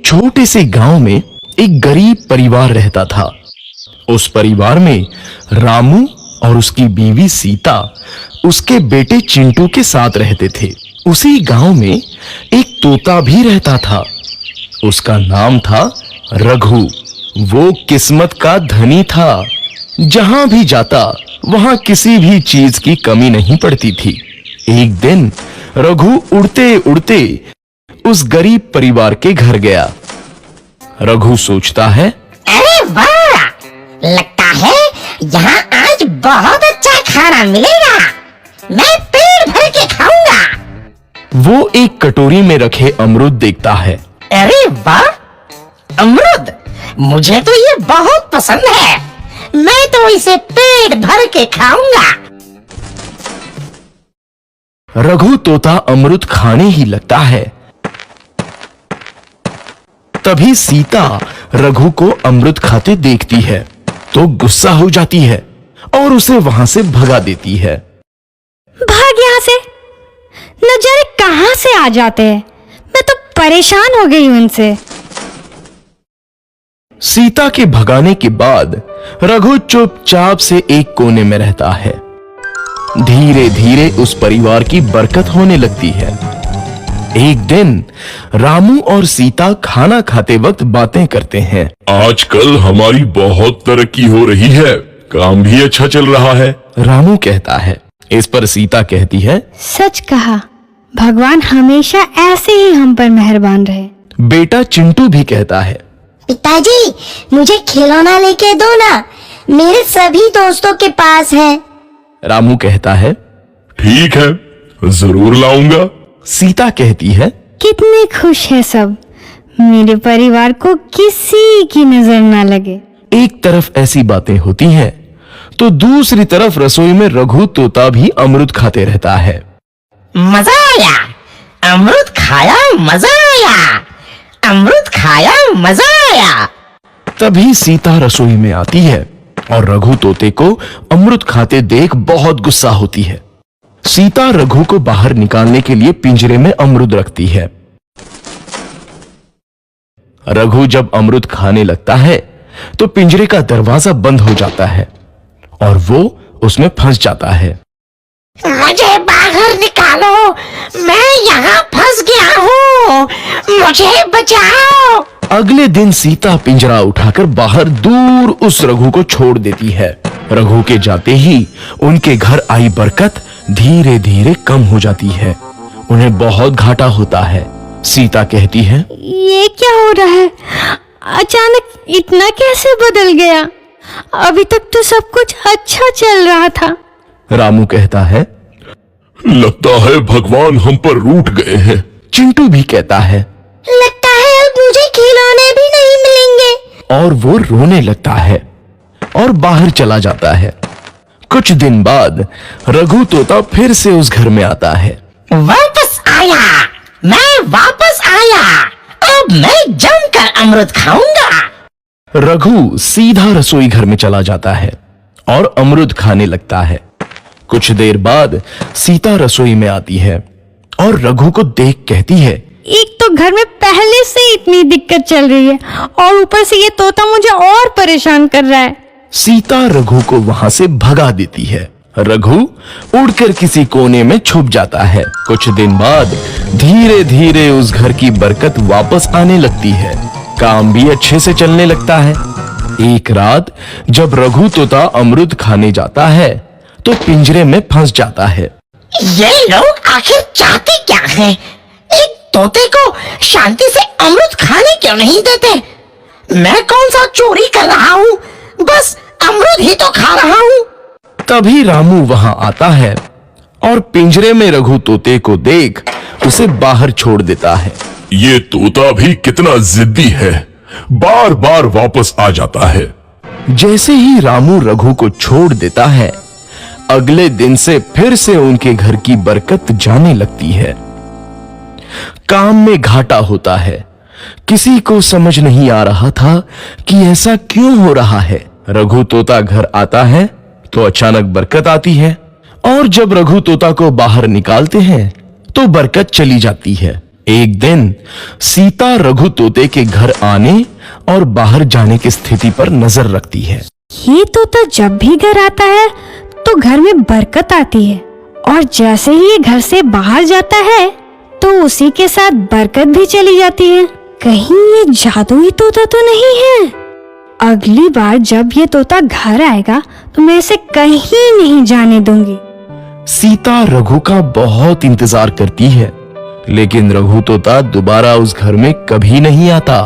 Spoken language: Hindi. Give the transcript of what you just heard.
छोटे से गांव में एक गरीब परिवार रहता था। उस परिवार में रामू और उसकी बीवी सीता उसके बेटे चिंटू के साथ रहते थे। उसी गांव में एक तोता भी रहता था। उसका नाम था रघु। वो किस्मत का धनी था। जहां भी जाता वहां किसी भी चीज की कमी नहीं पड़ती थी। एक दिन रघु उड़ते उड़ते उस गरीब परिवार के घर गया। रघु सोचता है, अरे वाह, लगता है यहाँ आज बहुत अच्छा खाना मिलेगा। मैं पेट भर के खाऊंगा। वो एक कटोरी में रखे अमरूद देखता है। अरे वाह, अमरूद, मुझे तो ये बहुत पसंद है। मैं तो इसे पेट भर के खाऊंगा। रघु तोता अमरूद खाने ही लगता है। तभी सीता रघु को अमरूद खाते देखती है तो गुस्सा हो जाती है और उसे वहां से भगा देती है। भाग यहाँ से, न जाने कहां से आ जाते हैं। मैं तो परेशान हो गई हूं इनसे। सीता के भगाने के बाद रघु चुपचाप से एक कोने में रहता है। धीरे धीरे उस परिवार की बरकत होने लगती है। एक दिन रामू और सीता खाना खाते वक्त बातें करते हैं। आजकल हमारी बहुत तरक्की हो रही है, काम भी अच्छा चल रहा है। रामू कहता है। इस पर सीता कहती है, सच कहा, भगवान हमेशा ऐसे ही हम पर मेहरबान रहे। बेटा चिंटू भी कहता है, पिताजी, मुझे खिलौना लेके दो ना, मेरे सभी दोस्तों के पास है। रामू कहता है, ठीक है, जरूर लाऊंगा। सीता कहती है, कितने खुश है सब, मेरे परिवार को किसी की नजर ना लगे। एक तरफ ऐसी बातें होती हैं तो दूसरी तरफ रसोई में रघु तोता भी अमरूद खाते रहता है। मजा आया, अमरूद खाया, मजा आया, अमरूद खाया, मजा आया। तभी सीता रसोई में आती है और रघु तोते को अमरूद खाते देख बहुत गुस्सा होती है। सीता रघु को बाहर निकालने के लिए पिंजरे में अमरूद रखती है। रघु जब अमरूद खाने लगता है तो पिंजरे का दरवाजा बंद हो जाता है और वो उसमें फंस जाता है। मुझे बाहर निकालो, मैं यहाँ फंस गया हूँ, मुझे बचाओ। अगले दिन सीता पिंजरा उठाकर बाहर दूर उस रघु को छोड़ देती है। रघु के जाते ही उनके घर आई बरकत धीरे धीरे कम हो जाती है। उन्हें बहुत घाटा होता है। सीता कहती है, ये क्या हो रहा है? अचानक इतना कैसे बदल गया? अभी तक तो सब कुछ अच्छा चल रहा था। रामू कहता है, लगता है भगवान हम पर रूठ गए हैं। चिंटू भी कहता है, लगता है अब मुझे खिलौने भी नहीं मिलेंगे। और वो रोने लगता है और बाहर चला जाता है। कुछ दिन बाद रघु तोता फिर से उस घर में आता है। वापस आया, मैं वापस आया, अब मैं जमकर अमरूद खाऊंगा। रघु सीधा रसोई घर में चला जाता है और अमरूद खाने लगता है। कुछ देर बाद सीता रसोई में आती है और रघु को देख कहती है, एक तो घर में पहले से इतनी दिक्कत चल रही है और ऊपर से ये तोता मुझे और परेशान कर रहा है। सीता रघु को वहां से भगा देती है। रघु उड़कर किसी कोने में छुप जाता है। कुछ दिन बाद धीरे धीरे उस घर की बरकत वापस आने लगती है। काम भी अच्छे से चलने लगता है। एक रात जब रघु तोता अमरूद खाने जाता है तो पिंजरे में फंस जाता है। ये लोग आखिर चाहते क्या हैं? एक तोते को शांति से अमरूद खाने क्यों नहीं देते? मैं कौन सा चोरी कर रहा हूँ? बस अमरूद ही तो खा रहा हूँ। तभी रामू वहां आता है और पिंजरे में रघु तोते को देख उसे बाहर छोड़ देता है। ये तोता भी कितना जिद्दी है, बार बार वापस आ जाता है। जैसे ही रामू रघु को छोड़ देता है, अगले दिन से फिर से उनके घर की बरकत जाने लगती है। काम में घाटा होता है। किसी को समझ नहीं आ रहा था कि ऐसा क्यों हो रहा है। रघु तोता घर आता है तो अचानक बरकत आती है और जब रघु तोता को बाहर निकालते हैं तो बरकत चली जाती है। एक दिन सीता रघु तोते के घर आने और बाहर जाने की स्थिति पर नजर रखती है। ये तोता जब भी घर आता है तो घर में बरकत आती है, और जैसे ही ये घर से बाहर जाता है तो उसी के साथ बरकत भी चली जाती है। कहीं ये जादुई तोता तो नहीं है? अगली बार जब ये तोता घर आएगा तो मैं इसे कहीं नहीं जाने दूंगी। सीता रघु का बहुत इंतजार करती है, लेकिन रघु तोता दोबारा उस घर में कभी नहीं आता।